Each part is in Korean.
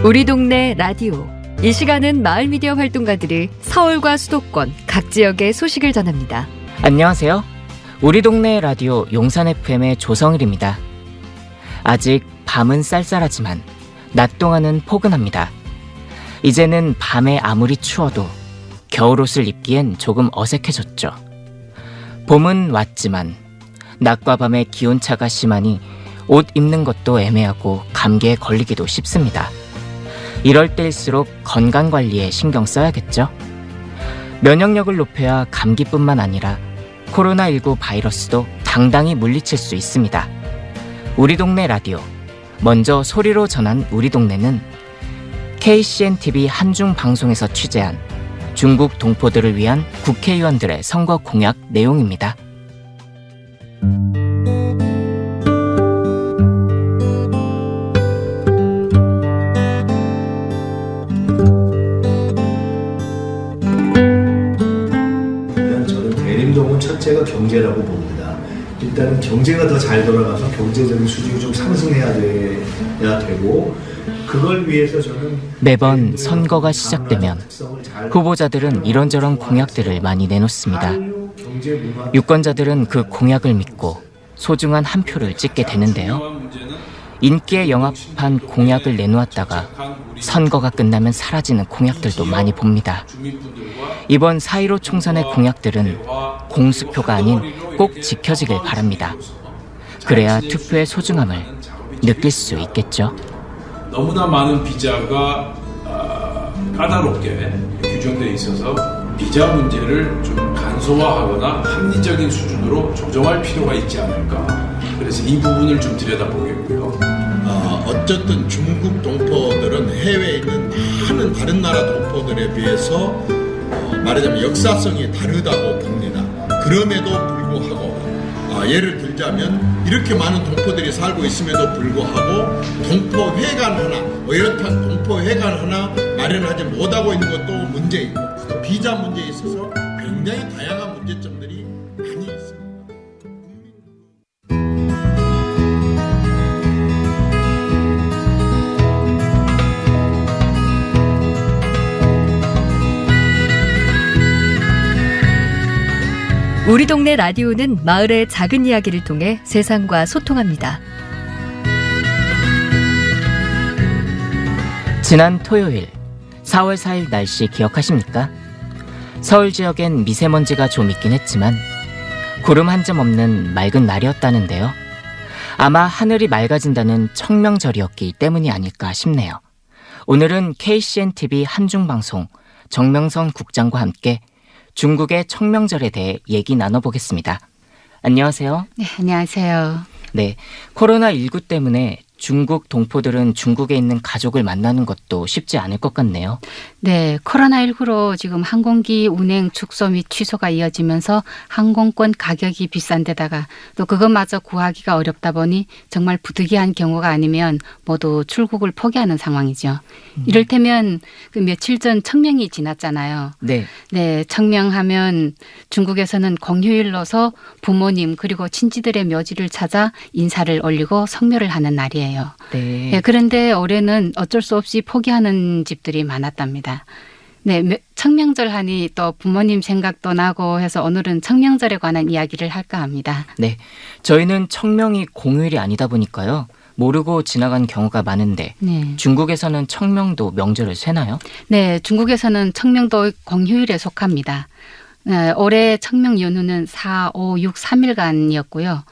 우리 동네 라디오. 이 시간은 마을 미디어 활동가들이 서울과 수도권 각 지역의 소식을 전합니다. 안녕하세요. 우리 동네 라디오 용산 FM의 조성일입니다. 아직 밤은 쌀쌀하지만 낮 동안은 포근합니다. 이제는 밤에 아무리 추워도 겨울옷을 입기엔 조금 어색해졌죠. 봄은 왔지만 낮과 밤의 기온차가 심하니 옷 입는 것도 애매하고 감기에 걸리기도 쉽습니다. 이럴 때일수록 건강관리에 신경 써야겠죠. 면역력을 높여야 감기뿐만 아니라 코로나19 바이러스도 당당히 물리칠 수 있습니다. 우리 동네 라디오, 먼저 소리로 전한 우리 동네는 KCNTV 한중 방송에서 취재한 중국 동포들을 위한 국회의원들의 선거 공약 내용입니다. 저는 대림동은 첫째가 경제라고 봅니다. 일단은 경제가 더 잘 돌아가서 경제적인 수준이 좀 상승해야 되고, 그걸 위해서 저는 매번 선거가 시작되면 후보자들은 이런저런 공약들을 많이 내놓습니다. 유권자들은 그 공약을 믿고 소중한 한 표를 찍게 되는데요. 인기에 영합한 공약을 내놓았다가 선거가 끝나면 사라지는 공약들도 많이 봅니다. 이번 4.15 총선의 공약들은 공수표가 아닌 꼭 지켜지길 바랍니다. 그래야 투표의 소중함을 느낄 수 있겠죠. 너무나 많은 비자가 까다롭게 규정되어 있어서 비자 문제를 좀 간소화하거나 합리적인 수준으로 조정할 필요가 있지 않을까. 그래서 이 부분을 좀 들여다보겠고요. 어쨌든 중국 동포들은 해외에 있는 많은 다른 나라 동포들에 비해서 말하자면 역사성이 다르다고 봅니다. 그럼에도 불구하고 예를 들자면 이렇게 많은 동포들이 살고 있음에도 불구하고 동포회관 하나, 이렇단 동포회관 하나 마련하지 못하고 있는 것도 문제이고, 비자 문제에 있어서 굉장히 다양한 문제점들이 많이 있습니다. 우리 동네 라디오는 마을의 작은 이야기를 통해 세상과 소통합니다. 지난 토요일 4월 4일 날씨 기억하십니까? 서울 지역엔 미세먼지가 좀 있긴 했지만 구름 한 점 없는 맑은 날이었다는데요. 아마 하늘이 맑아진다는 청명절이었기 때문이 아닐까 싶네요. 오늘은 KCNTV 한중방송 정명선 국장과 함께 중국의 청명절에 대해 얘기 나눠보겠습니다. 안녕하세요. 네, 안녕하세요. 네, 코로나19 때문에 중국 동포들은 중국에 있는 가족을 만나는 것도 쉽지 않을 것 같네요. 네, 코로나19로 지금 항공기 운행 축소 및 취소가 이어지면서 항공권 가격이 비싼 데다가 또 그것마저 구하기가 어렵다 보니 정말 부득이한 경우가 아니면 모두 출국을 포기하는 상황이죠. 이를테면 그 며칠 전 청명이 지났잖아요. 네. 네, 청명하면 중국에서는 공휴일로서 부모님 그리고 친지들의 묘지를 찾아 인사를 올리고 성묘를 하는 날이에요. 네. 네, 그런데 올해는 어쩔 수 없이 포기하는 집들이 많았답니다. 네, 청명절 하니 또 부모님 생각도 나고 해서 오늘은 청명절에 관한 이야기를 할까 합니다. 네, 저희는 청명이 공휴일이 아니다 보니까요. 모르고 지나간 경우가 많은데 네. 중국에서는 청명도 명절을 쇠나요? 네, 중국에서는 청명도 공휴일에 속합니다. 네, 올해 청명 연휴는 4, 5, 6, 3일간이었고요.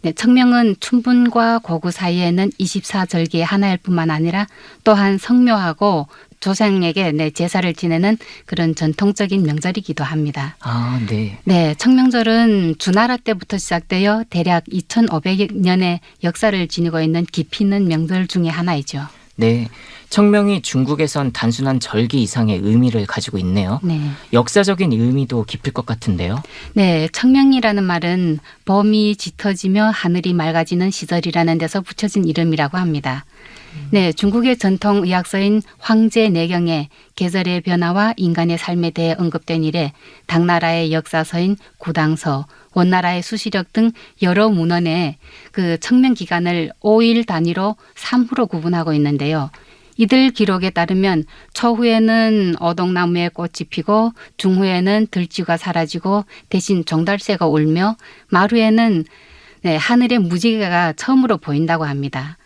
네, 청명은 춘분과 고구 사이에는 24절기의 하나일 뿐만 아니라 또한 성묘하고 조상에게 제사를 지내는 그런 전통적인 명절이기도 합니다. 아, 네. 네, 청명절은 주나라 때부터 시작되어 대략 2500년의 역사를 지니고 있는 깊이 있는 명절 중에 하나이죠. 네, 청명이 중국에선 단순한 절기 이상의 의미를 가지고 있네요. 네. 역사적인 의미도 깊을 것 같은데요. 네, 청명이라는 말은 봄이 짙어지며 하늘이 맑아지는 시절이라는 데서 붙여진 이름이라고 합니다. 네, 중국의 전통 의학서인 황제내경에 계절의 변화와 인간의 삶에 대해 언급된 이래 당나라의 역사서인 구당서, 원나라의 수시력 등 여러 문헌에 그 청명 기간을 5일 단위로 3후로 구분하고 있는데요. 이들 기록에 따르면 초후에는 어동나무에 꽃이 피고 중후에는 들쥐가 사라지고 대신 종달새가 울며 말후에는 하늘의 무지개가 처음으로 보인다고 합니다.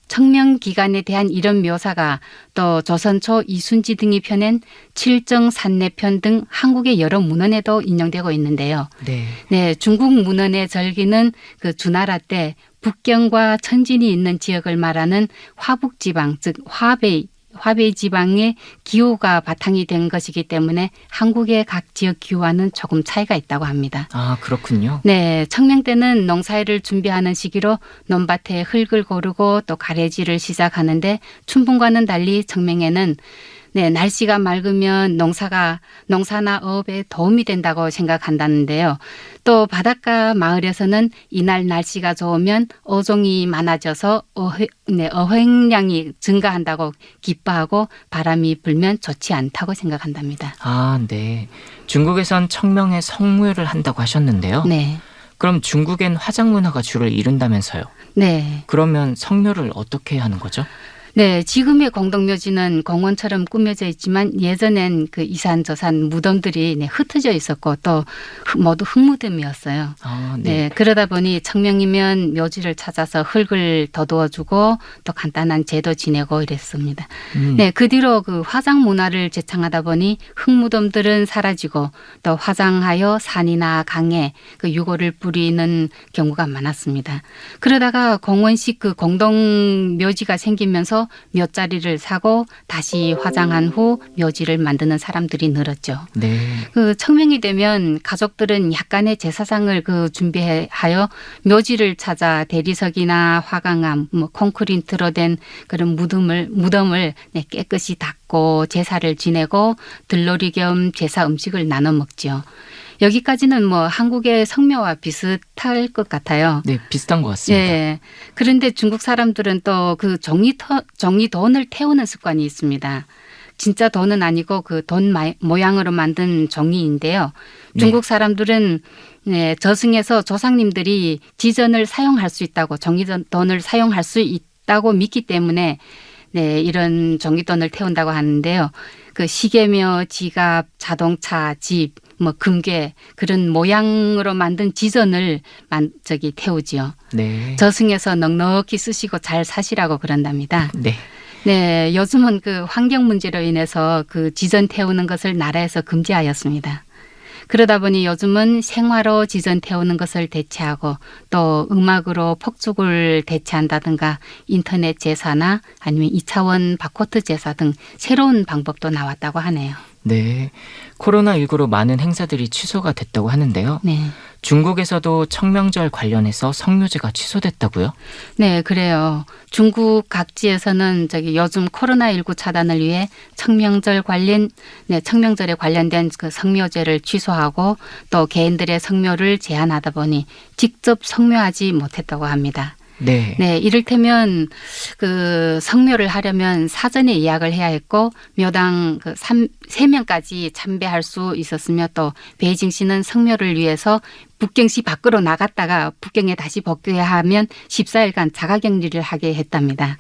청명기간에 대한 이런 묘사가 또 조선초 이순지 등이 펴낸 칠정산내편 등 한국의 여러 문헌에도 인용되고 있는데요. 네. 중국 문헌의 절기는 그 주나라 때 북경과 천진이 있는 지역을 말하는 화북지방, 즉 화베이 지방의 기후가 바탕이 된 것이기 때문에 한국의 각 지역 기후와는 조금 차이가 있다고 합니다. 아, 그렇군요. 네, 청명 때는 농사일을 준비하는 시기로 논밭에 흙을 고르고 또 가래질을 시작하는데 춘분과는 달리 청명에는 날씨가 맑으면 농사나 어업에 도움이 된다고 생각한다는데요. 또 바닷가 마을에서는 이날 날씨가 좋으면 어종이 많아져서 어획량이 증가한다고 기뻐하고 바람이 불면 좋지 않다고 생각한답니다. 아, 네. 중국에선 청명에 성묘를 한다고 하셨는데요. 네. 그럼 중국엔 화장 문화가 주를 이룬다면서요. 네. 그러면 성묘를 어떻게 하는 거죠? 네, 지금의 공동묘지는 공원처럼 꾸며져 있지만 예전엔 그 이산저산 무덤들이 흩어져 있었고 또 모두 흙무덤이었어요. 아, 네, 그러다 보니 청명이면 묘지를 찾아서 흙을 더두어주고 또 간단한 제도 지내고 이랬습니다. 네, 그 뒤로 그 화장 문화를 재창하다 보니 흙무덤들은 사라지고 또 화장하여 산이나 강에 그 유골을 뿌리는 경우가 많았습니다. 그러다가 공원식 그 공동 묘지가 생기면서 묘자리를 사고 다시 화장한 후 묘지를 만드는 사람들이 늘었죠. 네. 그 청명이 되면 가족들은 약간의 제사상을 그 준비하여 묘지를 찾아 대리석이나 화강암, 콘크리트로 된 그런 무덤을 깨끗이 닦고 제사를 지내고 들놀이 겸 제사 음식을 나눠 먹죠. 여기까지는 한국의 성묘와 비슷할 것 같아요. 네, 비슷한 것 같습니다. 네. 그런데 중국 사람들은 또 그 종이 돈을 태우는 습관이 있습니다. 진짜 돈은 아니고 그 돈 모양으로 만든 종이인데요. 중국 사람들은 저승에서 조상님들이 지전을 사용할 수 있다고 종이돈을 사용할 수 있다고 믿기 때문에 이런 종이돈을 태운다고 하는데요. 그 시계며 지갑, 자동차, 집, 금괴 그런 모양으로 만든 지전을 태우지요. 네. 저승에서 넉넉히 쓰시고 잘 사시라고 그런답니다. 네. 네, 요즘은 그 환경 문제로 인해서 그 지전 태우는 것을 나라에서 금지하였습니다. 그러다 보니 요즘은 생화로 지전 태우는 것을 대체하고 또 음악으로 폭죽을 대체한다든가 인터넷 제사나 아니면 2차원 바코드 제사 등 새로운 방법도 나왔다고 하네요. 네. 코로나19로 많은 행사들이 취소가 됐다고 하는데요. 네. 중국에서도 청명절 관련해서 성묘제가 취소됐다고요? 네, 그래요. 중국 각지에서는 요즘 코로나19 차단을 위해 청명절에 관련된 그 성묘제를 취소하고 또 개인들의 성묘를 제한하다 보니 직접 성묘하지 못했다고 합니다. 네. 네, 이를테면 그 성묘를 하려면 사전에 예약을 해야 했고 묘당 3명까지 참배할 수 있었으며 또 베이징시는 성묘를 위해서 북경시 밖으로 나갔다가 북경에 다시 복귀하면 14일간 자가격리를 하게 했답니다.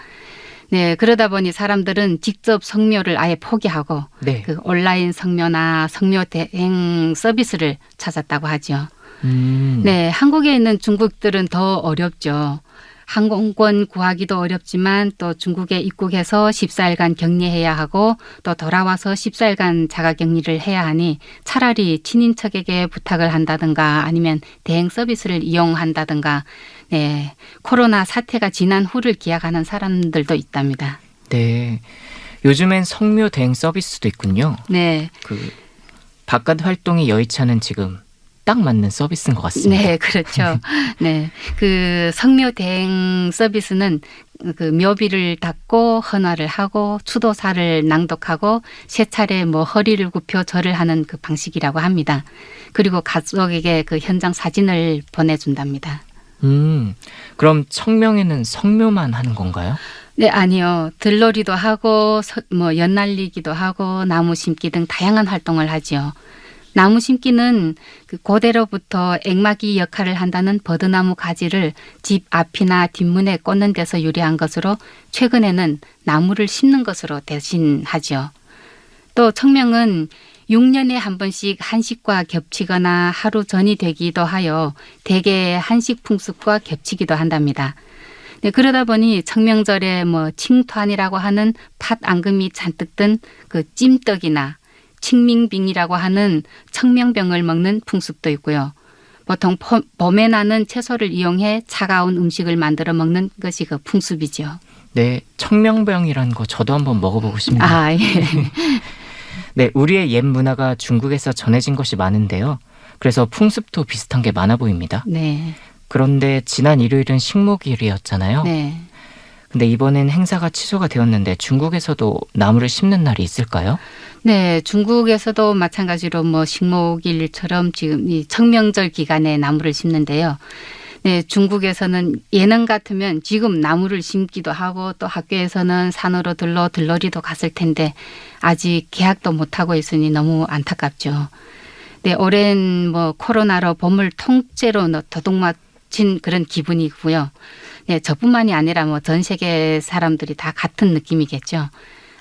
네, 그러다 보니 사람들은 직접 성묘를 아예 포기하고 그 온라인 성묘나 성묘 대행 서비스를 찾았다고 하죠. 네, 한국에 있는 중국들은 더 어렵죠. 항공권 구하기도 어렵지만 또 중국에 입국해서 14일간 격리해야 하고 또 돌아와서 14일간 자가격리를 해야 하니 차라리 친인척에게 부탁을 한다든가 아니면 대행 서비스를 이용한다든가 코로나 사태가 지난 후를 기약하는 사람들도 있답니다. 네. 요즘엔 성묘 대행 서비스도 있군요. 네. 그 바깥 활동이 여의치 않은 지금 딱 맞는 서비스인 것 같습니다. 네, 그렇죠. 네, 그 성묘 대행 서비스는 그 묘비를 닦고 헌화를 하고 추도사를 낭독하고 세 차례 허리를 굽혀 절을 하는 그 방식이라고 합니다. 그리고 가족에게 그 현장 사진을 보내준답니다. 그럼 청명에는 성묘만 하는 건가요? 네, 아니요. 들놀이도 하고 연날리기도 하고 나무 심기 등 다양한 활동을 하죠. 나무 심기는 그 고대로부터 액막이 역할을 한다는 버드나무 가지를 집 앞이나 뒷문에 꽂는 데서 유래한 것으로 최근에는 나무를 심는 것으로 대신하죠. 또 청명은 6년에 한 번씩 한식과 겹치거나 하루 전이 되기도 하여 대개 한식 풍습과 겹치기도 한답니다. 네, 그러다 보니 청명절에 칭团이라고 하는 팥 앙금이 잔뜩 든 그 찜떡이나 칭밍빙이라고 하는 청명병을 먹는 풍습도 있고요. 보통 봄에 나는 채소를 이용해 차가운 음식을 만들어 먹는 것이 그 풍습이죠. 네, 청명병이라는 거 저도 한번 먹어보고 싶네요. 아, 예. 네, 우리의 옛 문화가 중국에서 전해진 것이 많은데요. 그래서 풍습도 비슷한 게 많아 보입니다. 네. 그런데 지난 일요일은 식목일이었잖아요. 네. 근데 이번엔 행사가 취소가 되었는데 중국에서도 나무를 심는 날이 있을까요? 네, 중국에서도 마찬가지로 식목일처럼 지금 이 청명절 기간에 나무를 심는데요. 네, 중국에서는 예능 같으면 지금 나무를 심기도 하고 또 학교에서는 산으로 들러리도 갔을 텐데 아직 개학도 못하고 있으니 너무 안타깝죠. 네, 올해는 코로나로 봄을 통째로 도둑맞힌 그런 기분이고요. 네, 저뿐만이 아니라 전 세계 사람들이 다 같은 느낌이겠죠.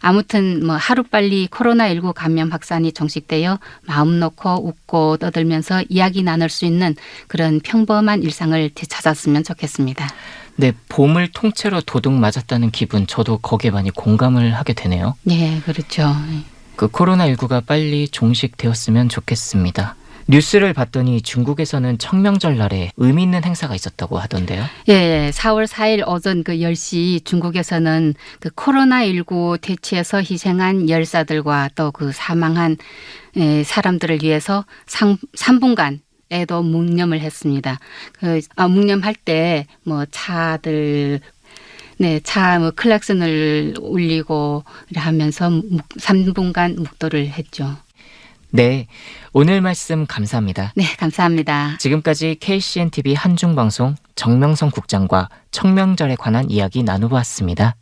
아무튼 하루빨리 코로나19 감염 확산이 종식되어 마음 놓고 웃고 떠들면서 이야기 나눌 수 있는 그런 평범한 일상을 되찾았으면 좋겠습니다. 네, 봄을 통째로 도둑 맞았다는 기분 저도 거기에 많이 공감을 하게 되네요. 네, 그렇죠. 그 코로나19가 빨리 종식되었으면 좋겠습니다. 뉴스를 봤더니 중국에서는 청명절 날에 의미 있는 행사가 있었다고 하던데요. 예, 4월 4일 오전 10시 중국에서는 그 코로나19 퇴치에서 희생한 열사들과 또 그 사망한 사람들을 위해서 3분간에도 묵념을 했습니다. 묵념할 때 차들 차 클락슨을 울리고 하면서 3분간 묵도를 했죠. 네, 오늘 말씀 감사합니다. 네, 감사합니다. 지금까지 KCNTV 한중방송 정명성 국장과 청명절에 관한 이야기 나눠보았습니다.